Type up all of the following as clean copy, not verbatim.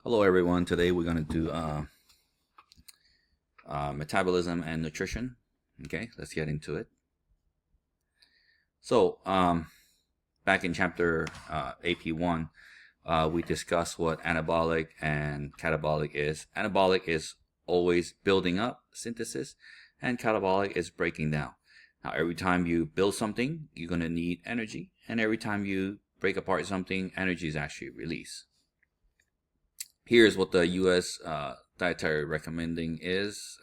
Hello everyone. Today we're going to do metabolism and nutrition. Okay, let's get into it. So back in chapter AP1, we discussed what anabolic and catabolic is. Anabolic is always building up, synthesis, and catabolic is breaking down. Now every time you build something, you're going to need energy, and every time you break apart something, energy is actually released. Here's what the U.S. Dietary recommending is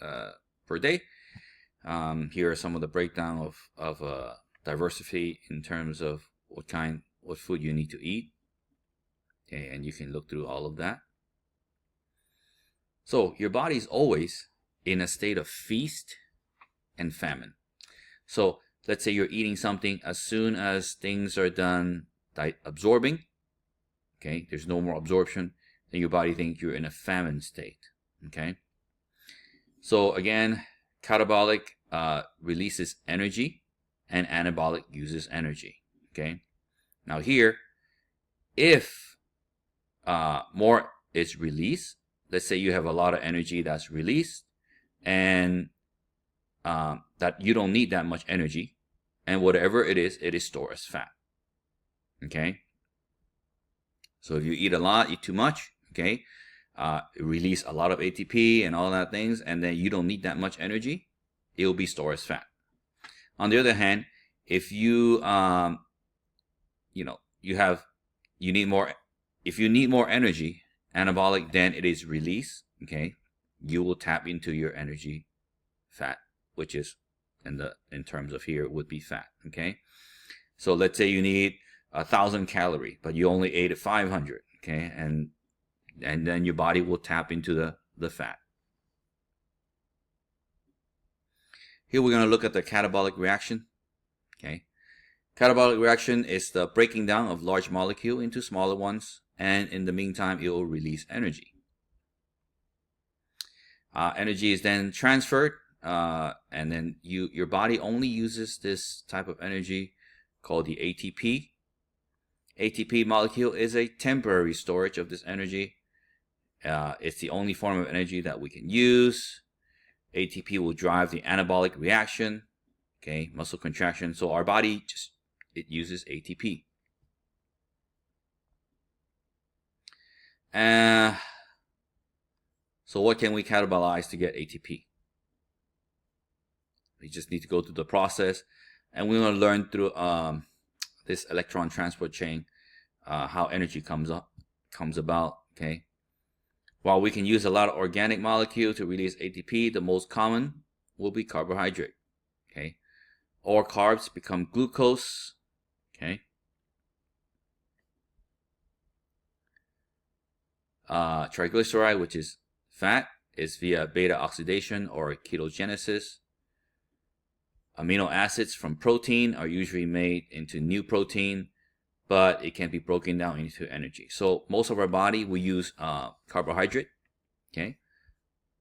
per day. Here are some of the breakdown of diversity in terms of what food you need to eat. Okay, and you can look through all of that. So your body is always in a state of feast and famine. So let's say you're eating something, as soon as things are done absorbing, okay, there's no more absorption, then your body thinks you're in a famine state. Okay. So again, catabolic releases energy, and anabolic uses energy. Okay. Now here, if more is released, let's say you have a lot of energy that's released, and that you don't need that much energy, and whatever it is stored as fat. Okay. So if you eat a lot, eat too much, okay, release a lot of ATP and all that things, and then you don't need that much energy, it will be stored as fat. On the other hand, if you if you need more energy, anabolic, then it is released. Okay, you will tap into your energy fat, which is in terms of here would be fat. Okay, so let's say you need 1,000 calories, but you only ate 500. Okay, and then your body will tap into the fat. Here we're going to look at the catabolic reaction. Okay, catabolic reaction is the breaking down of large molecule into smaller ones, and in the meantime it will release energy. Energy is then transferred, and then your body only uses this type of energy called the ATP. ATP molecule is a temporary storage of this energy. It's the only form of energy that we can use. ATP will drive the anabolic reaction, okay, muscle contraction. So our body it uses ATP. So what can we catabolize to get ATP? We just need to go through the process, and we're going to learn through this electron transport chain how energy comes about. Okay. While we can use a lot of organic molecule to release ATP, the most common will be carbohydrate. Okay. Or carbs become glucose. Okay. Triglyceride, which is fat, is via beta oxidation or ketogenesis. Amino acids from protein are usually made into new protein, but it can be broken down into energy. So most of our body, we use carbohydrate. Okay.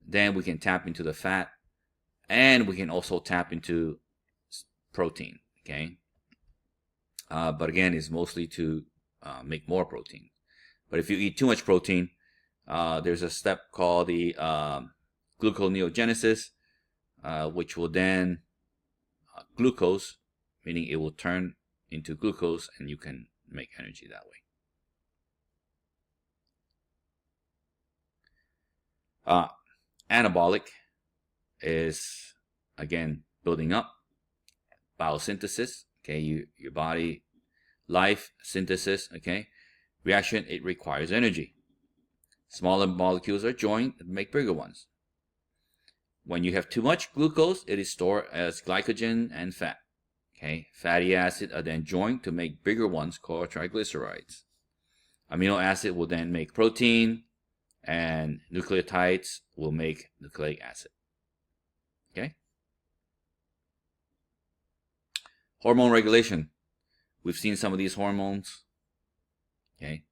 Then we can tap into the fat, and we can also tap into protein. Okay. But again, it's mostly to make more protein. But if you eat too much protein, there's a step called the gluconeogenesis, which will then glucose, meaning it will turn into glucose, and you can make energy that way. Anabolic is, again, building up, biosynthesis. Okay, your body life synthesis. Okay, reaction, it requires energy. Smaller molecules are joined to make bigger ones. When you have too much glucose, it is stored as glycogen and fat. Okay, fatty acid are then joined to make bigger ones called triglycerides. Amino acid will then make protein, and nucleotides will make nucleic acid. Okay. Hormone regulation. We've seen some of these hormones. Okay.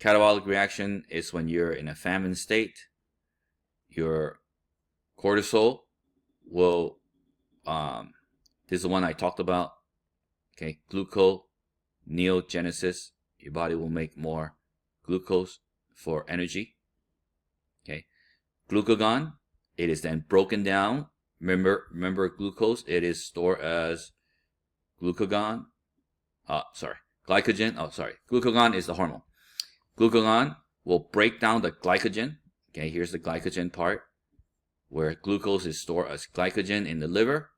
Catabolic reaction is when you're in a famine state. Your cortisol will, this is the one I talked about. Okay, gluconeogenesis. Your body will make more glucose, for energy. Okay, glucagon, it is then broken down. Remember glucose, it is stored as glucagon. Glycogen. Glucagon is the hormone. Glucagon will break down the glycogen. Okay, here's the glycogen part, where glucose is stored as glycogen in the liver,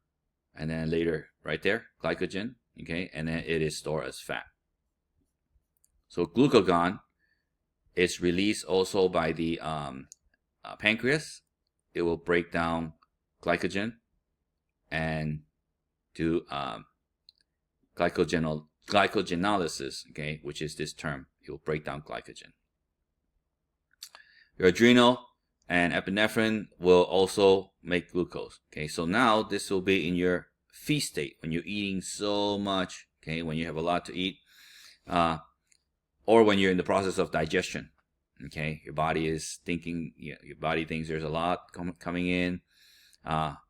and then later right there, glycogen. Okay, and then it is stored as fat. So glucagon is released also by the pancreas. It will break down glycogen and do glycogenolysis, okay, which is this term. It will break down glycogen. Your adrenal and epinephrine will also make glucose. Okay, so now this will be in your feast state, when you're eating so much, okay, when you have a lot to eat, or when you're in the process of digestion. Okay, your body is thinking, your body thinks there's a lot coming in.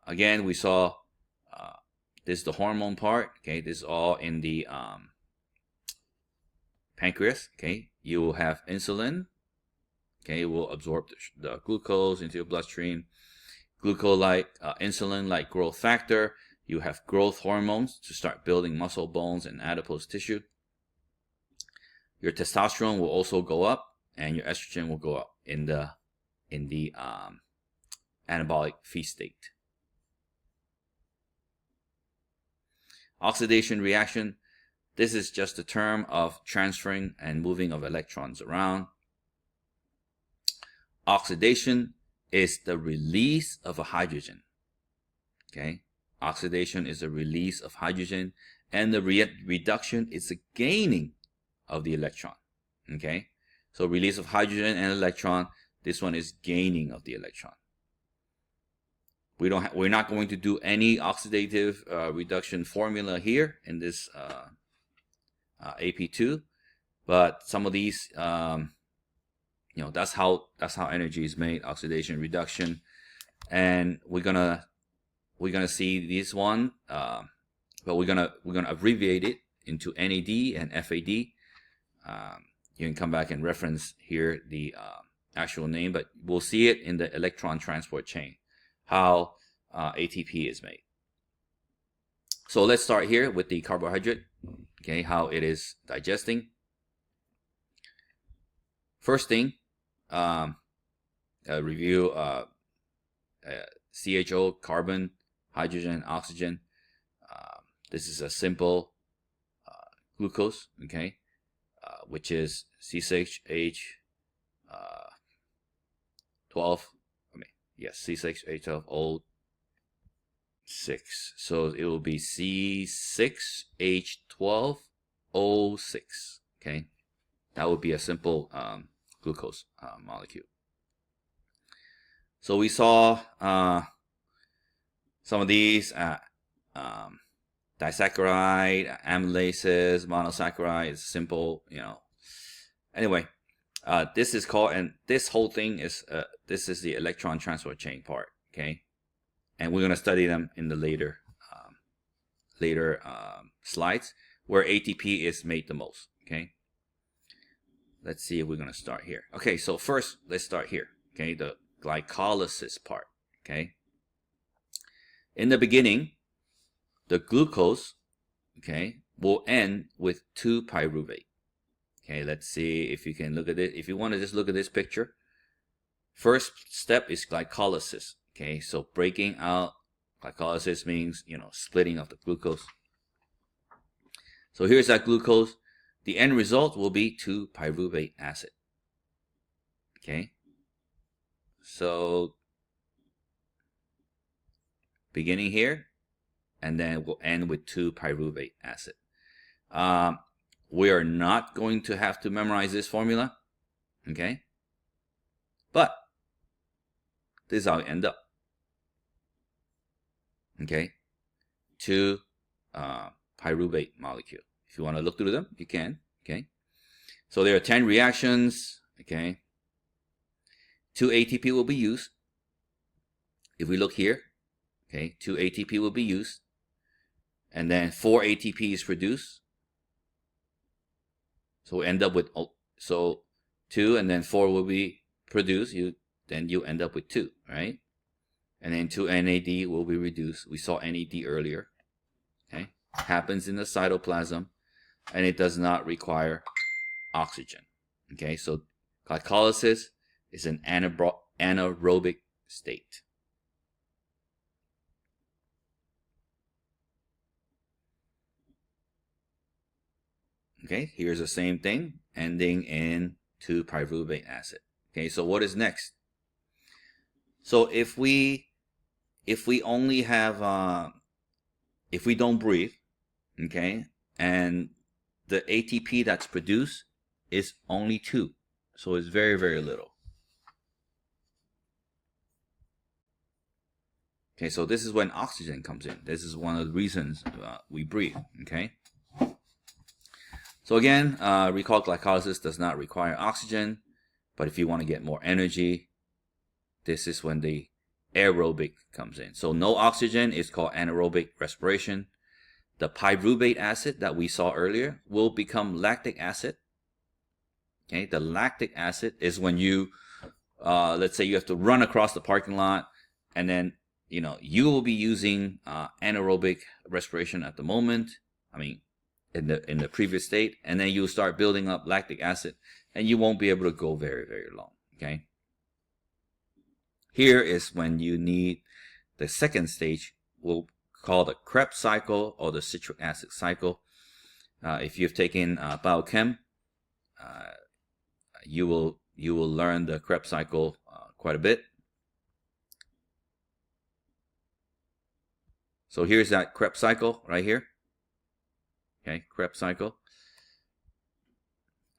Again, we saw this is the hormone part. Okay, this is all in the pancreas. Okay, you will have insulin. Okay, it will absorb the glucose into your bloodstream. Insulin-like growth factor. You have growth hormones to start building muscle, bones, and adipose tissue. Your testosterone will also go up, and your estrogen will go up in the anabolic feast state. Oxidation reaction. This is just a term of transferring and moving of electrons around. Oxidation is the release of a hydrogen. Okay, oxidation is the release of hydrogen, and the reduction is the gaining of the electron. Okay, so release of hydrogen and electron. This one is gaining of the electron. We're not going to do any oxidative reduction formula here in this AP2, but some of these, that's how energy is made, oxidation reduction, and we're gonna see this one, but we're gonna abbreviate it into NAD and FAD. You can come back and reference here the actual name, but we'll see it in the electron transport chain, how ATP is made. So let's start here with the carbohydrate, okay, how it is digesting. First thing, review CHO, carbon, hydrogen, oxygen. This is a simple glucose, okay, which is C6H12. C6H12O6. So it will be C6H12O6. Okay, that would be a simple glucose molecule. So we saw some of these disaccharide, amylases, monosaccharide. Simple, Anyway, this is called, and this whole thing is this is the electron transport chain part. Okay, and we're gonna study them in the later slides where ATP is made the most. Okay, let's see if we're gonna start here. Okay, so first let's start here. Okay, the glycolysis part. Okay, in the beginning, the glucose, okay, will end with 2-pyruvate. Okay, let's see if you can look at it. If you want to just look at this picture, first step is glycolysis. Okay, so breaking out, glycolysis means, splitting of the glucose. So here's that glucose. The end result will be 2-pyruvate acid. Okay, so beginning here, and then we'll end with 2-pyruvate acid. We are not going to have to memorize this formula, okay? But this is how we end up. Okay, 2-pyruvate molecule. If you want to look through them, you can. Okay, so there are 10 reactions. Okay, 2 ATP will be used. If we look here, okay, 2 ATP will be used, and then 4 ATP is produced. So we end up with, so 2, and then 4 will be produced. Then you end up with 2, right? And then 2 NAD will be reduced. We saw NAD earlier. Okay, happens in the cytoplasm, and it does not require oxygen. Okay, so glycolysis is an anaerobic state. Okay, here's the same thing, ending in 2-pyruvate acid. Okay, so what is next? So if we only have if we don't breathe, okay, and the ATP that's produced is only 2, so it's very, very little. Okay, so this is when oxygen comes in. This is one of the reasons we breathe. Okay. So again, recall glycolysis does not require oxygen, but if you want to get more energy, this is when the aerobic comes in. So no oxygen is called anaerobic respiration. The pyruvate acid that we saw earlier will become lactic acid. Okay, the lactic acid is when you, let's say you have to run across the parking lot, and then you will be using anaerobic respiration at the moment. I mean, in the previous state, and then you'll start building up lactic acid, and you won't be able to go very, very long. Okay. Here is when you need the second stage, we'll call the Krebs cycle or the citric acid cycle. If you've taken biochem, you will learn the Krebs cycle quite a bit. So here's that Krebs cycle right here. Okay, Krebs cycle.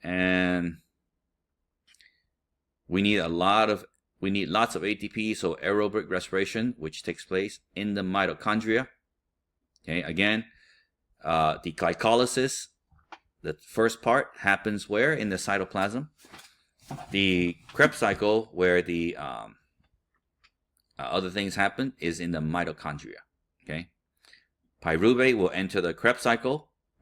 And we need lots of ATP, so aerobic respiration, which takes place in the mitochondria. Okay, again, the glycolysis, the first part happens where? In the cytoplasm. The Krebs cycle, where the other things happen, is in the mitochondria. Okay, pyruvate will enter the Krebs cycle,